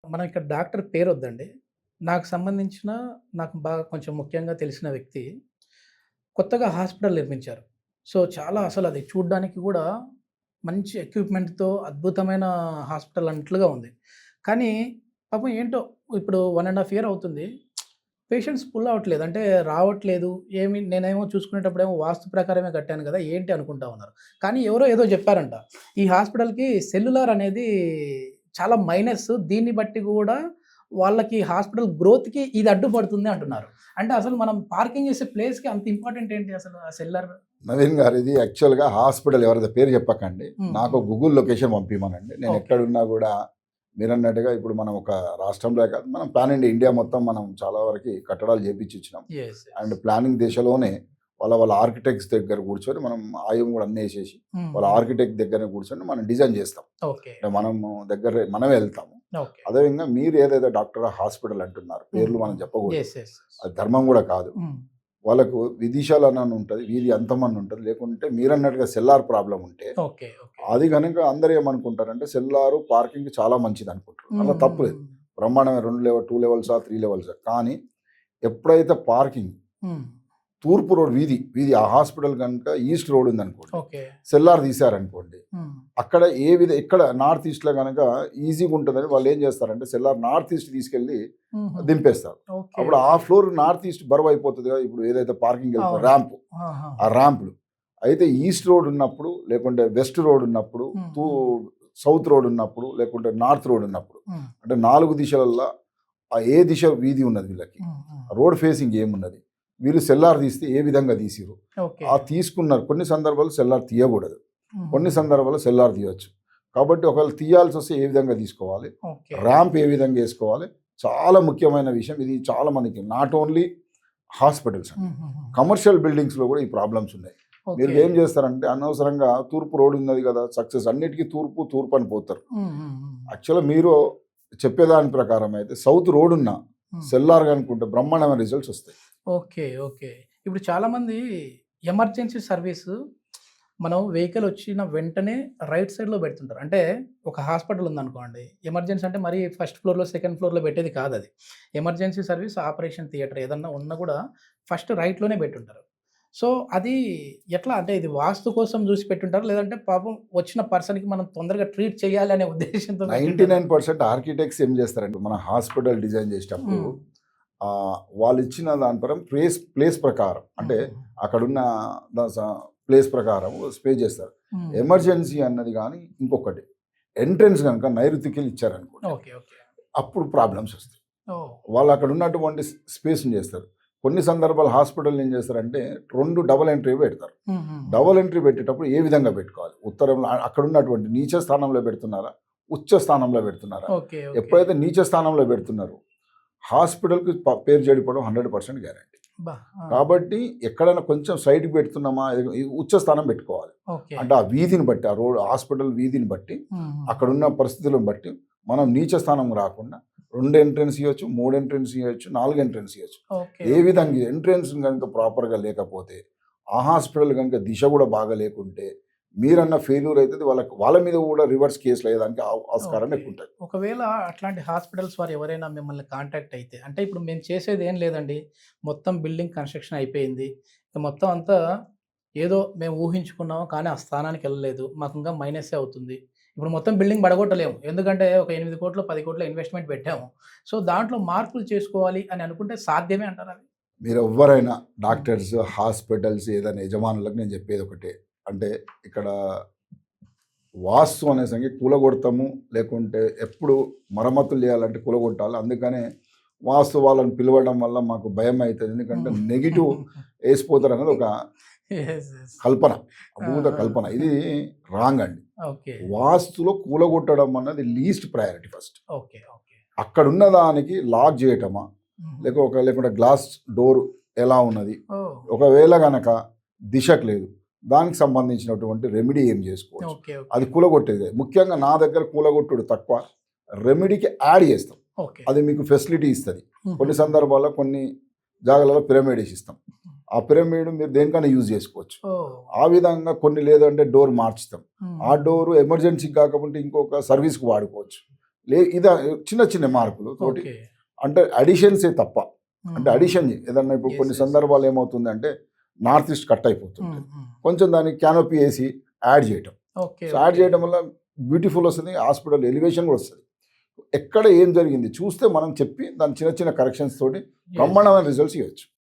మనం ఇక్కడ డాక్టర్ పేరొద్దండి. నాకు సంబంధించిన నాకు బాగా కొంచెం ముఖ్యంగా తెలిసిన వ్యక్తి కొత్తగా హాస్పిటల్ నిర్మించారు. సో, చాలా అసలది చూడ్డానికి గూడా మంచి ఎక్విప్‌మెంట్‌తో అద్భుతమైన హాస్పిటల్ అన్నట్లుగా ఉంది. కానీ పాపం ఏంటో ఇప్పుడు 1 ½ ఇయర్ అవుతుంది. పేషెంట్స్ పుల్ అవ్వట్లేదు. అంటే రావట్లేదు. నేనేమో చూసుకునేటప్పుడేమో వాస్తు ప్రకారమే కట్టాను గదా! ఏంటి అనుకుంటా ఉన్నారు. కానీ ఎవరో ఏదో జెప్పారంట. ఈ హాస్పిటల్‌కి సెల్యులార్ అనేది చాలా మైనస్. దీన్ని బట్టి గూడా వాళ్ళకి హాస్పిటల్ గ్రోత్‌కి ఇది అడ్డుపడుతుంది అంటున్నారు. అంటే అసలు మనం పార్కింగ్ చేసే ప్లేస్‌కి అంత ఇంపార్టెంట్ ఏంటి అసలు ఆ సెల్లార్? నవీన్ గారు, ఇది యాక్చువల్‌గా హాస్పిటల్ ఎవరిదో పేరు చెప్పకండి. హ్మ్. నాకు హ్మ్. గూగుల్ లొకేషన్ పంపిమనండి. నేను ఓకే. ఎక్కడున్నా గూడా మీరన్నట్టుగా ఇప్పుడు మనం ఒక రాష్ట్రంలో కాదు, మనం పాన్ ఇండియా మొత్తం మనం చాలా వరకి కట్టడాలు చేపిచ్చిచ్చినాం. యెస్. And yes. ప్లానింగ్ దశలోనే వాళ్ళ ఆర్కిటెక్ట్స్ దగ్గర కూర్చొని మనం ఆయం కూడా అన్నీ ఏసేసి హ్మ్. వాళ్ళ హ్మ్. ఆర్కిటెక్ట్ దగ్గర కూర్చొని మనం డిజైన్ చేస్తాం. ఓకే. అంటే మనము మనమే వెళ్తాము. ఓకే. అదేవిధంగా మీరు ఏదైతే డాక్టర్ హాస్పిటల్ అంటున్నారు, హ్మ్. పేర్లు మనం హ్మ్. చెప్పకూడదు. యెస్. యెస్. అది ధర్మం కూడా కాదు. హ్మ్. వాళ్ళకు విదిశాలని ఉంటది. వీధి అంతమని ఉంటది. లేకుంటే మీరన్నట్టుగా సెల్లార్ ప్రాబ్లమ్ ఉంటే, ఓకే. ఓకే. అది గనుక అందరూ ఏమనుకుంటారంటే సెల్లారు పార్కింగ్‌కి చాలా మంచిదనుకుంటారు. హ్మ్. అలా హ్మ్. తప్పు లేదు. హ్మ్. బ్రహ్మాండమైన 2 లెవెల్సా, 3 లెవెల్సా. కానీ ఎప్పుడైతే పార్కింగ్ హ్మ్. తూర్పు రోడ్ వీధి ఆ హాస్పిటల్ గనుక ఈస్ట్ రోడ్ ఉందనుకోండి, ఓకే. సెల్లార్ తీశారనుకోండి, హ్మ్. అక్కడ ఇక్కడ నార్త్ ఈస్ట్‌లో గనక ఈజీగా ఉంటదని వాళ్ళు ఏం చేస్తారంటే సెల్లార్ నార్త్ ఈస్ట్ తీసుకెళ్ళి హుహుహు. దింపేస్తారు. ఓకే. అప్పుడు ఆ ఓకే. ఫ్లోర్ నార్త్ ఈస్ట్ బరువయిపోతది కదా! ఇప్పుడు ఏదైతే పార్కింగ్ వెళ్తుందో అవును. ర్యాంప్, ఆ ఆహాహా! ర్యాంపులు. అయితే ఈస్ట్ రోడ్ ఉన్నప్పుడు, లేకుంటే వెస్ట్ రోడ్ ఉన్నప్పుడు, హ్మ్. తూ హ్మ్. సౌత్ రోడ్ ఉన్నప్పుడు, లేకుంటే నార్త్ రోడ్ ఉన్నప్పుడు, హ్మ్. అంటే 4 దిశలల్ల ఏ దిశ వీధి ఉన్నది వీళ్ళకి, హ్మ్. హ్మ్. రోడ్ ఫేసింగ్ ఏమున్నది, వీళ్ళు సెల్లార్ తీస్తే ఏ విధంగా తీసిర్రు, ఓకే. ఆ తీసుకున్నారు. కొన్ని సందర్భాల్లో సెల్లార్ తీయకూడదు. కొన్ని హుహుహు. సందర్భాల్లో సెల్లార్ తీయొచ్చు. కాబట్టి ఒకవేళ తీయాల్సొస్తే ఏ విధంగా తీసుకోవాలి, ఓకే. ర్యాంప్ ఏ విధంగా ఏసుకోవాలి, చాలా ముఖ్యమైన విషయం. ఇది చాలా మందికి నాట్ ఓన్లీ హాస్పిటల్స్ అండి. హుహుహు. కమర్షియల్ బిల్డింగ్స్‌లో కూడా ఈ ప్రాబ్లమ్స్ ఉన్నాయి. మీరు ఓకే. ఏం చేస్తారంటే అనవసరంగా తూర్పు రోడ్ ఉన్నది కదా! సక్సెస్ అన్నిటికి తూర్పు అని పోతారు. హ్మ్. హ్మ్. హ్మ్. యాక్చువల్‌గా మీరు చెప్పేదాని ప్రకారం అయితే సౌత్ రోడ్ ఉన్న హ్మ్. సెల్లార్ కనుక్కుంటే బ్రహ్మాండమైన రిజల్ట్స్ వస్తాయి. ఓకే. ఓకే. ఇప్పుడు చాలామంది ఎమర్జెన్సీ సర్వీసు మనం వెహికల్ వచ్చిన వెంటనే రైట్ సైడ్‌లో పెడుతుంటారు. అంటే ఒక హాస్పిటల్ ఉందనుకోండి. ఎమర్జెన్సీ అంటే మరీ ఫస్ట్ ఫ్లోర్‌లో, సెకండ్ ఫ్లోర్‌లో పెట్టేది కాదది. ఎమర్జెన్సీ సర్వీస్, ఆపరేషన్ థియేటర్ ఏదన్నా ఉన్నా కూడా ఫస్ట్ రైట్‌లోనే పెట్టుంటారు. సో, అది ఎట్లా అంటే ఇది వాస్తు కోసం జూసి పెట్టుంటారా? లేదంటే పాపం వచ్చిన పర్సన్‌కి మనం తొందరగా ట్రీట్ చేయాలి అనే ఉద్దేశ్యంతో పెట్టుంటారా? 99% ఆర్కిటెక్ట్స్ ఏం చేస్తారంటే మన హాస్పిటల్ డిజైన్ చేసేటప్పుడు హ్మ్. వాళ్ళు ఇచ్చిన దాని ప్రకారం ప్లేస్ ప్రకారం అంటే హుహుహు. అక్కడున్న ద స ప్లేస్ ప్రకారం స్పే చేస్తారు. హ్మ్. హ్మ్. ఎమర్జెన్సీ అన్నది గానీ ఇంకొకటి ఎంట్రన్స్ గనుక నైరుతికెళ్ళి ఇచ్చారనుకోండి, ఓకే. ఓకే. అప్పుడు ప్రాబ్లమ్స్ వస్తాయి. ఓహ్! వాళ్ళు అక్కడ ఉన్నటువంటి స్పేస్‌ని చేస్తారు. కొన్ని సందర్భాలు హాస్పిటల్‌లో ఏం చేస్తారంటే 2 డబుల్ ఎంట్రీ పెడతారు. హ్మ్. హ్మ్. హ్మ్. డబుల్ ఎంట్రీ పెట్టేటప్పుడు ఏ విధంగా పెట్టుకోవాలి? ఉత్తరంలో అక్కడున్నటువంటి నీచ స్థానంలో పెడుతున్నారా? ఉచ్చ స్థానంలో పెడుతున్నారా? ఓకే. ఓకే. ఎప్పుడైతే నీచ స్థానంలో పెడుతున్నారో హాస్పిటల్‌కి పేరు చెడిపోవడం 100% గ్యారంటీ. అబ్బా! ఆ! కాబట్టి ఎక్కడైనా కొంచెం సైడ్‌కి పెడుతున్నామా, ఈ ఉచ్చ స్థానం పెట్టుకోవాలి. ఓకే. అంటే ఆ వీధిని బట్టి, ఆ హాస్పిటల్ వీధిని బట్టి, హ్మ్. హ్మ్. అక్కడున్న పరిస్థితులను బట్టి మనం నీచ స్థానం రాకుండా 2 ఎంట్రన్స్ ఇయ్యొచ్చు, 3 ఎంట్రన్స్ ఇయ్యొచ్చు, 4 ఎంట్రన్స్ ఇయ్యొచ్చు. ఓకే. ఏ ఓకే. విధంగా ఎంట్రన్స్ గనుక ప్రాపర్‌గా లేకపోతే, ఆ హాస్పిటల్ గనుక దిశ గూడా బాగా లేకుంటే, మీరన్న ఫెయిల్యూర్ అయితది. వాళ్ళ మీద గూడా రివర్స్ కేసులు అయ్యేదానికి ఆస్కారం ఓకే. ఎక్కువుంటది. ఒకవేళ అట్లాంటి హాస్పిటల్స్ వారు ఎవరైనా మిమ్మల్ని కాంటాక్ట్ అయితే, అంటే ఇప్పుడు మేము చేసేదేం లేదండి. మొత్తం బిల్డింగ్ కన్‌స్ట్రక్షన్ అయిపోయింది. ఇక మొత్తం అంతా ఏదో మేము ఊహించుకున్నాం. కానీ ఆ స్థానానికెళ్ళలేదు. మాకింకా మైనస్సే అవుతుంది. ఇప్పుడు మొత్తం బిల్డింగ్ పడగొట్టలేము. ఎందుకంటే ఒక 8,00,00,000, 10,00,00,000 ఇన్వెస్ట్‌మెంట్ పెట్టాము. సో, దాంట్లో మార్పులు చేసుకోవాలి అని అనుకుంటే సాధ్యమే అంటారా అది? మీరెవ్వరైనా హ్మ్. డాక్టర్స్, హాస్పిటల్స్ ఏదైనా యజమానులకు నేను చెప్పేదొకటే. అంటే ఇక్కడ వాస్తు అనే సంగతి కూలగొడతాము. లేకుంటే ఎప్పుడు మరమ్మతులు చేయాలంటే కూలగొట్టాలి. అందుకనే వాస్తు వాళ్ళని పిలవడం వల్ల మాకు భయమైతది. ఎందుకంటే హ్మ్. నెగెటివ్ ఏసిపోతారన్నది ఒక యెస్. యెస్. కల్పన. ఆ! అభూత ఆ! కల్పన. ఇది రాంగ్ అండి. ఓకే. వాస్తులో కూలగొట్టడం అన్నది least priority first. Okay. Okay. అక్కడున్న దానికి లాక్ చేయటమా? హుహు. లేకుంటే గ్లాస్ డోర్ ఎలా ఉన్నది? ఓహ్! ఒకవేళ గనక దిశకు లేదు, దానికి సంబంధించినటువంటి రెమెడీ ఏం చేసుకోవచ్చు? ఓకే. అది ఓకే. కూలగొట్టేదే. ముఖ్యంగా నా దగ్గర కూలగొట్టుడు తక్కువ. రెమెడీకి యాడ్ చేస్తాం. ఓకే. అది మీకు ఫెసిలిటీ ఇస్తది. కొన్ని హుహుహు. సందర్భాల్లో కొన్ని జాగాలలో పిరమిడ్ ఏసిస్తాం. ఆ పిరమిడ్ మీరు దేనికైనా యూజ్ చేసుకోవచ్చు. ఓహ్! ఆ విధంగా కొన్ని లేదంటే డోర్ మార్చుతాం. హ్మ్. ఆ హ్మ్. డోరు ఎమర్జెన్సీకి కాకపోతే ఇంకొక సర్వీస్‌కి వాడుకోవచ్చు. ఇదా చిన్న చిన్న మార్పులు తోటి ఓకే. అంటే అడిషన్సే తప్ప. అంటే హ్మ్. అడిషన్ ఏదన్నా ఇప్పుడు యెస్. కొన్ని యెస్. సందర్భాలు ఏమవుతుందంటే నార్త్ ఈస్ట్ కట్ అయిపోతుంది. హ్మ్. హ్మ్. కొంచెం దానికి క్యానోపీ ఏసి యాడ్ చేయటం. ఓకే. So add okay. చేయడం వల్ల బ్యూటిఫుల్ వస్తుంది. హాస్పిటల్ ఎలివేషన్ కూడా వస్తది. ఎక్కడ ఏం జరిగింది చూస్తే మనం చెప్పి దాని చిన్న చిన్న కరెక్షన్స్ తోటి యెస్. బ్రహ్మాండమైన రిజల్ట్స్ ఇవ్వచ్చు.